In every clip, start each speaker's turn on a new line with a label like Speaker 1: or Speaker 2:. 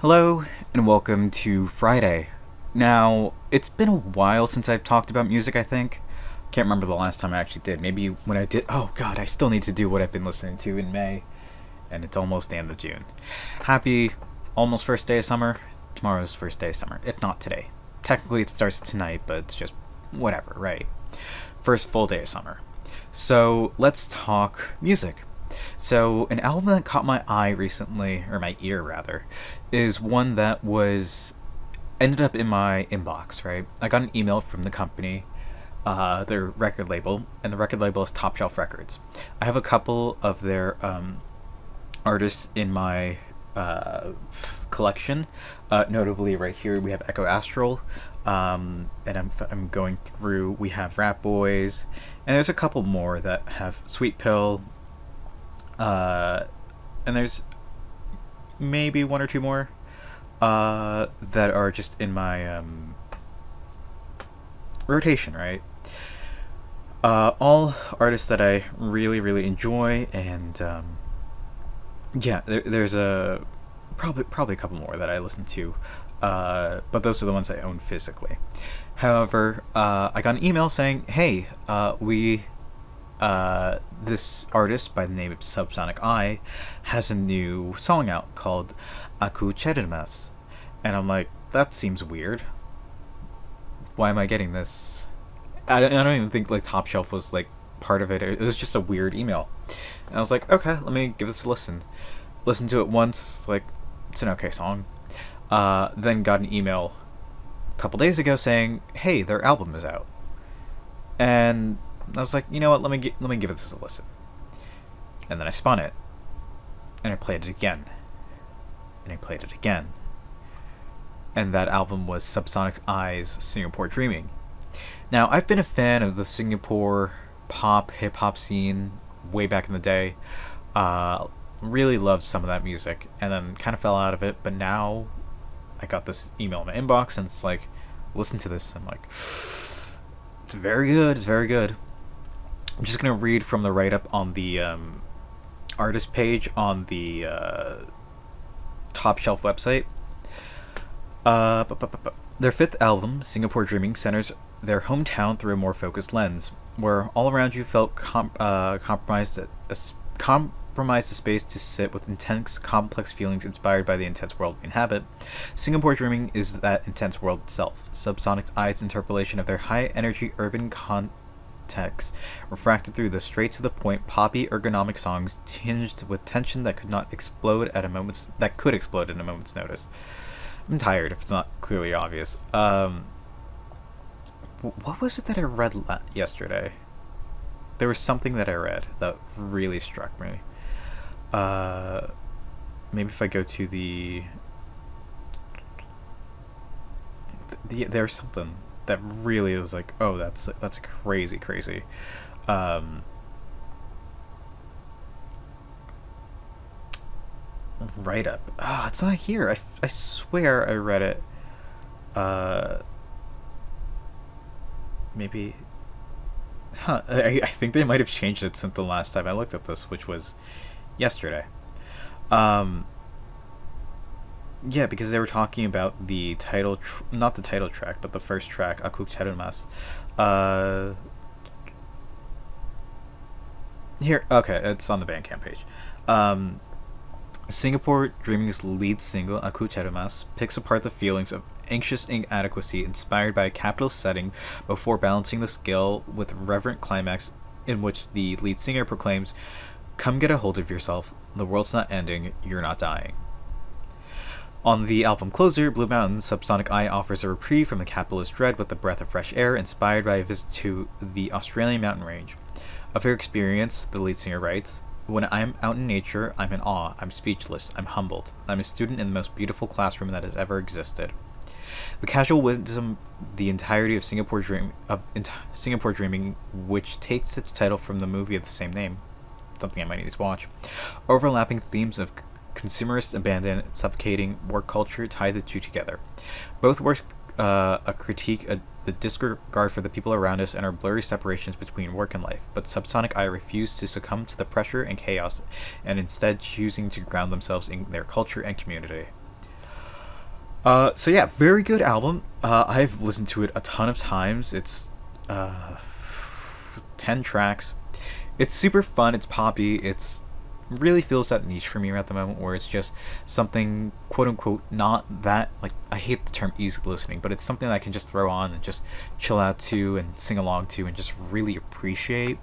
Speaker 1: Hello, and welcome to Friday. Now, it's been a while since I've talked about music, I think. Can't remember the last time I actually did. Maybe when I did. Oh, God, I still need to do what I've been listening to in May, and it's almost the end of June. Happy almost first day of summer. Tomorrow's first day of summer, if not today. Technically, it starts tonight, but it's just whatever, right? First full day of summer. So, let's talk music. So, an album that caught my eye recently, or my ear rather, is one that was ended up in my inbox, right? I got an email from the company, their record label, and the record label is Top Shelf Records. I have a couple of their artists in my collection. Notably, right here we have Echo Astral, and I'm going through. We have Rat Boys, and there's a couple more that have Sweet Pill. And there's maybe one or two more that are just in my rotation, right? All artists that I really, really enjoy, and there's probably a couple more that I listen to, but those are the ones I own physically. However, I got an email saying, "Hey, this artist by the name of Subsonic has a new song out called Aku Cherimas." And I'm like, that seems weird. Why am I getting this? I don't even think like Top Shelf was like part of it. It was just a weird email. And I was like, okay, let me give this a listen. Listened to it once, like, it's an okay song. Then got an email a couple days ago saying, hey, their album is out. And I was like, you know what? Let me give this a listen. And then I spun it, and I played it again, and I played it again. And that album was Subsonic Eye's Singapore Dreaming. Now, I've been a fan of the Singapore pop hip hop scene way back in the day. Really loved some of that music, and then kind of fell out of it. But now, I got this email in my inbox, and it's like, listen to this. I'm like, it's very good. It's very good. I'm just gonna read from the write-up on the artist page on the Top Shelf website. Their fifth album, Singapore Dreaming, centers their hometown through a more focused lens, where all around you felt compromised the space to sit with intense, complex feelings inspired by the intense world we inhabit. Singapore Dreaming is that intense world itself. Subsonic Eye's interpolation of their high-energy urban context refracted through the straight-to-the-point, poppy, ergonomic songs tinged with tension that could explode at a moment's notice. I'm tired if it's not clearly obvious. What was it that I read yesterday? There was something that I read that really struck me. Maybe if I go to there's something that really is like, oh, that's crazy. Write up. Oh, it's not here. I swear I read it. Maybe. Huh. I think they might have changed it since the last time I looked at this, which was yesterday. Yeah, because they were talking about the title, not the title track, but the first track, Aku Cherimas. Here, okay, it's on the Bandcamp page. Singapore Dreaming's lead single, Aku Cherimas, picks apart the feelings of anxious inadequacy inspired by a capitalist setting before balancing the scale with reverent climax in which the lead singer proclaims, "Come get a hold of yourself, the world's not ending, you're not dying." On the album closer, Blue Mountains, Subsonic Eye offers a reprieve from the capitalist dread with a breath of fresh air inspired by a visit to the Australian mountain range. Of her experience, the lead singer writes, "When I'm out in nature, I'm in awe, I'm speechless, I'm humbled. I'm a student in the most beautiful classroom that has ever existed." The casual wisdom, the entirety of Singapore Dreaming, which takes its title from the movie of the same name, something I might need to watch, overlapping themes of consumerist abandon, suffocating work culture tie the two together. Both works a critique the disregard for the people around us and our blurry separations between work and life, but Subsonic Eye refused to succumb to the pressure and chaos, and instead choosing to ground themselves in their culture and community. So yeah, very good album. I've listened to it a ton of times. It's uh, 10 tracks. It's super fun. It's poppy. It's really feels that niche for me at the moment, where it's just something quote unquote not that, like, I hate the term easy listening, but it's something that I can just throw on and just chill out to and sing along to and just really appreciate.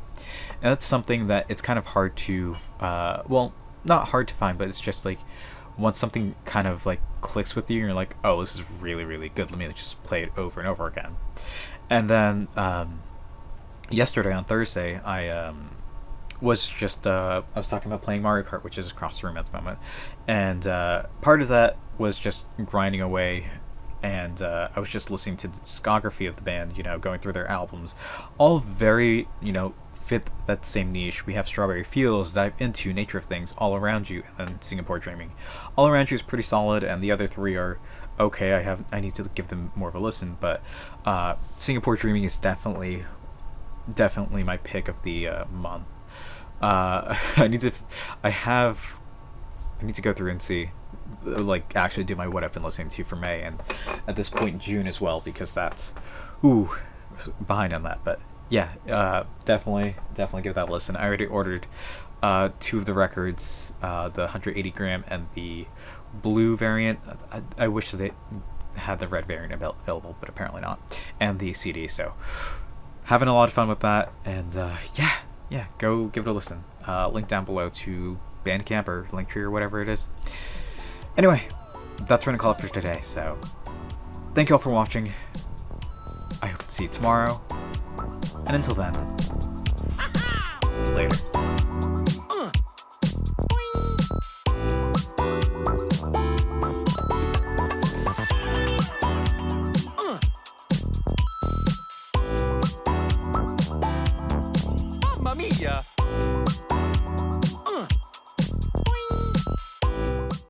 Speaker 1: And that's something that it's kind of hard to, well, not hard to find, but it's just like once something kind of like clicks with you, and you're like, oh, this is really really good. Let me just play it over and over again. And then yesterday on Thursday, was just I was talking about playing Mario Kart, which is across the room at the moment, and part of that was just grinding away, and I was just listening to the discography of the band, going through their albums, all very fit that same niche. We have Strawberry Fields, Dive Into, Nature of Things, All Around You, and then Singapore Dreaming. All Around You is pretty solid, and the other three are okay. I need to give them more of a listen, but Singapore Dreaming is definitely my pick of the month. I need to. I need to go through and see, like, actually do my what I've been listening to for May, and at this point June as well, because that's behind on that. But yeah, definitely give that a listen. I already ordered two of the records, the 180 gram and the blue variant. I wish they had the red variant available, but apparently not, and the CD. So having a lot of fun with that, and yeah, go give it a listen. Link down below to Bandcamp or Linktree or whatever it is. Anyway, that's what I'm gonna call it for today. So thank you all for watching. I hope to see you tomorrow, and until then, later.
Speaker 2: Mamma mia!